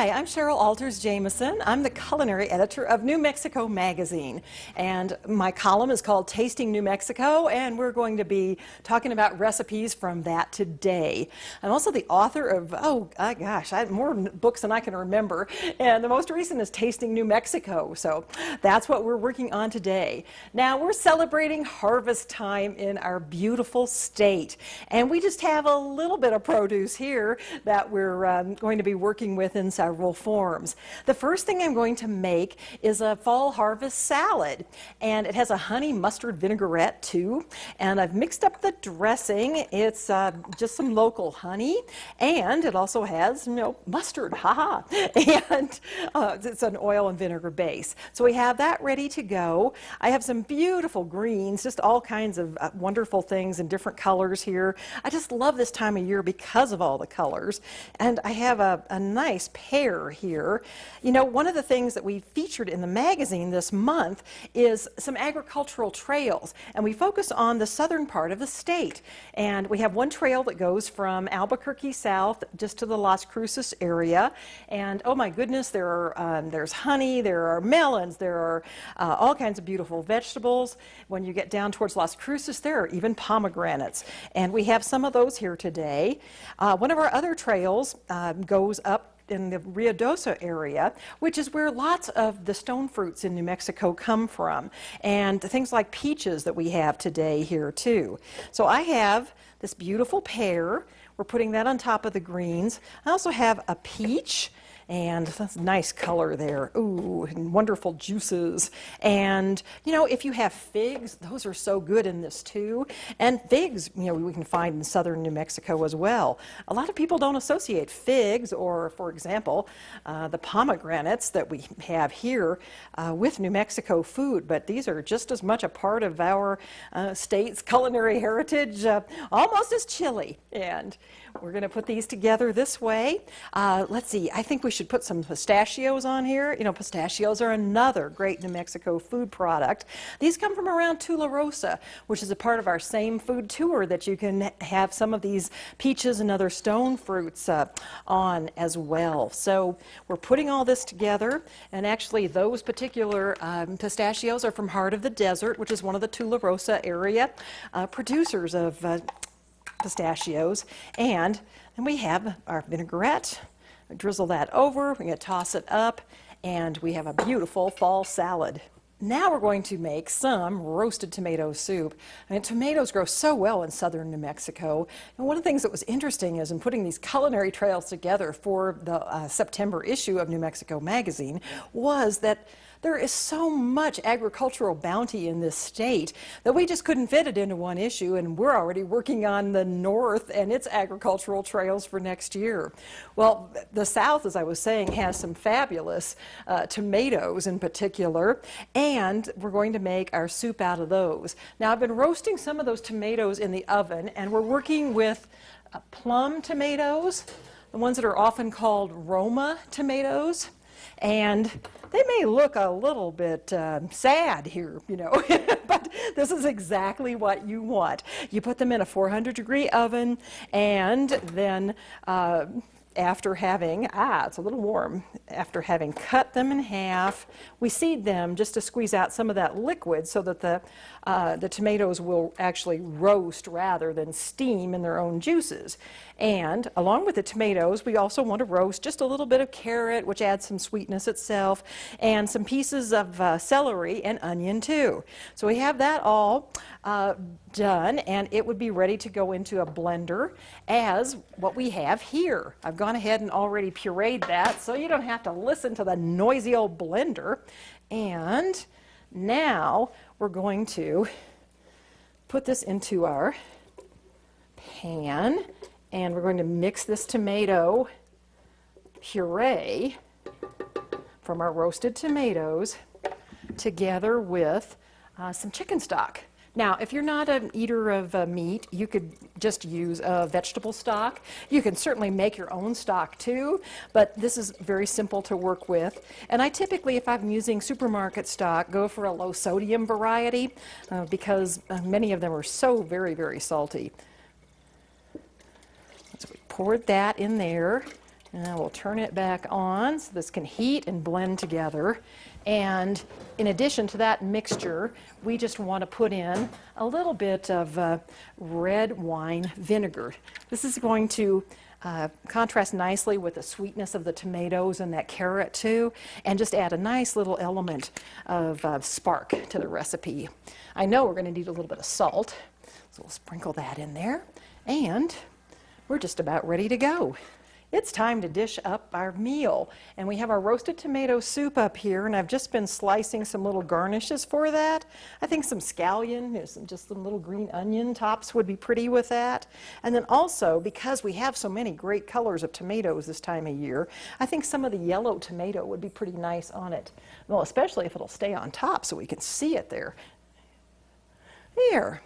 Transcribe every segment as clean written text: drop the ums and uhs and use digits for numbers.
Hi, I'm Cheryl Jamison. I'm the culinary editor of New Mexico Magazine, and my column is called Tasting New Mexico, and we're going to be talking about recipes from that today. I'm also the author of, I have more books than I can remember, and the most recent is Tasting New Mexico, so that's what we're working on today. Now, we're celebrating harvest time in our beautiful state, and we just have a little bit of produce here that we're going to be working with in several forms. The first thing I'm going to make is a fall harvest salad, and it has a honey mustard vinaigrette too, and I've mixed up the dressing. It's just some local honey, and it also has, mustard, haha, and it's an oil and vinegar base. So we have that ready to go. I have some beautiful greens, just all kinds of wonderful things in different colors here. I just love this time of year because of all the colors. And I have a nice pear here. One of the things that we featured in the magazine this month is some agricultural trails, and we focus on the southern part of the state. And we have one trail that goes from Albuquerque south just to the Las Cruces area. And oh my goodness, there's honey, there are melons, there are all kinds of beautiful vegetables. When you get down towards Las Cruces, there are even pomegranates. And we have some of those here today. One of our other trails goes up in the Ruidoso area, which is where lots of the stone fruits in New Mexico come from, and things like peaches that we have today here too. So I have this beautiful pear. We're putting that on top of the greens. I also have a peach, and that's a nice color there. Ooh, and wonderful juices. And, if you have figs, those are so good in this too. And figs, we can find in southern New Mexico as well. A lot of people don't associate figs or, for example, the pomegranates that we have here with New Mexico food, but these are just as much a part of our state's culinary heritage, almost as chili. And we're going to put these together this way. Let's see, I think we should put some pistachios on here. Pistachios are another great New Mexico food product. These come from around Tularosa, which is a part of our same food tour that you can have some of these peaches and other stone fruits on as well. So we're putting all this together, and actually those particular pistachios are from Heart of the Desert, which is one of the Tularosa area producers of pistachios. And then we have our vinaigrette. We drizzle that over, we're going to toss it up, and we have a beautiful fall salad. Now we're going to make some roasted tomato soup. Tomatoes grow so well in southern New Mexico, and one of the things that was interesting is in putting these culinary trails together for the September issue of New Mexico Magazine was that there is so much agricultural bounty in this state that we just couldn't fit it into one issue, and we're already working on the north and its agricultural trails for next year. Well, the south, as I was saying, has some fabulous tomatoes in particular, and we're going to make our soup out of those. Now, I've been roasting some of those tomatoes in the oven, and we're working with plum tomatoes, the ones that are often called Roma tomatoes. And they may look a little bit sad here, but this is exactly what you want. You put them in a 400-degree oven, and then after having, it's a little warm, after having cut them in half, we seed them just to squeeze out some of that liquid so that the tomatoes will actually roast rather than steam in their own juices. And along with the tomatoes, we also want to roast just a little bit of carrot, which adds some sweetness itself, and some pieces of celery and onion too. So we have that all done, and it would be ready to go into a blender as what we have here. I've gone ahead and already pureed that, so you don't have to listen to the noisy old blender. And now we're going to put this into our pan, and we're going to mix this tomato puree from our roasted tomatoes together with some chicken stock. Now, if you're not an eater of meat, you could just use vegetable stock. You can certainly make your own stock too, but this is very simple to work with. And I typically, if I'm using supermarket stock, go for a low sodium variety because many of them are so very, very salty. So we poured that in there, And we'll turn it back on so this can heat and blend together. And in addition to that mixture, we just want to put in a little bit of red wine vinegar. This is going to contrast nicely with the sweetness of the tomatoes and that carrot too, and just add a nice little element of spark to the recipe. I know we're going to need a little bit of salt, so we'll sprinkle that in there, and we're just about ready to go. It's time to dish up our meal, and we have our roasted tomato soup up here, and I've just been slicing some little garnishes for that. I think some scallion, just some little green onion tops would be pretty with that. And then also, because we have so many great colors of tomatoes this time of year, I think some of the yellow tomato would be pretty nice on it. Well, especially if it'll stay on top so we can see it there. Here,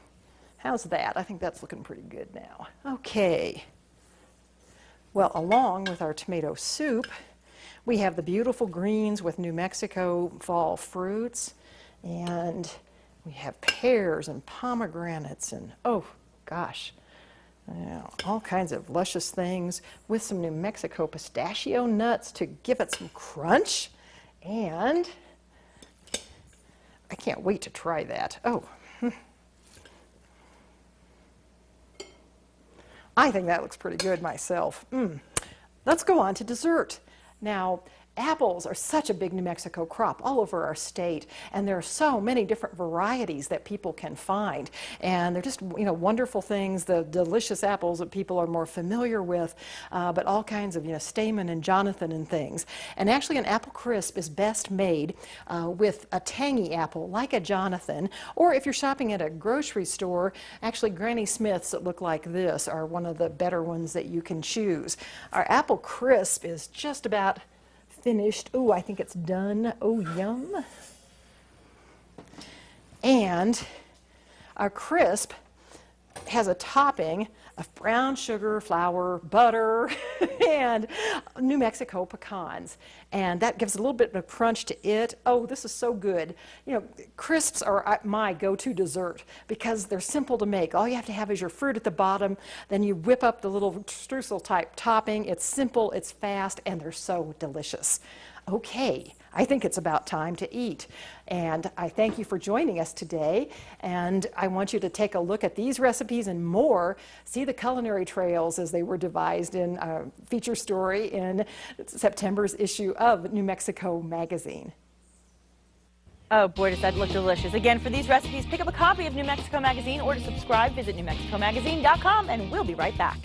how's that? I think that's looking pretty good now. Okay. Well, along with our tomato soup, we have the beautiful greens with New Mexico fall fruits, and we have pears and pomegranates and, oh gosh, all kinds of luscious things with some New Mexico pistachio nuts to give it some crunch. And I can't wait to try that. Oh, I think that looks pretty good myself. Let's go on to dessert. Now, apples are such a big New Mexico crop all over our state, and there are so many different varieties that people can find, and they're just wonderful things, the delicious apples that people are more familiar with, but all kinds of Stamen and Jonathan and things. And actually an apple crisp is best made with a tangy apple like a Jonathan, or if you're shopping at a grocery store, actually Granny Smith's that look like this are one of the better ones that you can choose. Our apple crisp is just about finished. Oh, I think it's done. Oh, yum. And our crisp has a topping of brown sugar, flour, butter, and New Mexico pecans. And that gives a little bit of a crunch to it. Oh, this is so good. Crisps are my go-to dessert because they're simple to make. All you have to have is your fruit at the bottom, then you whip up the little streusel type topping. It's simple, it's fast, and they're so delicious. Okay, I think it's about time to eat. And I thank you for joining us today. And I want you to take a look at these recipes and more. See the culinary trails as they were devised in a feature story in September's issue of New Mexico Magazine. Oh boy, does that look delicious. Again, for these recipes, pick up a copy of New Mexico Magazine or to subscribe, visit newmexicomagazine.com, and we'll be right back.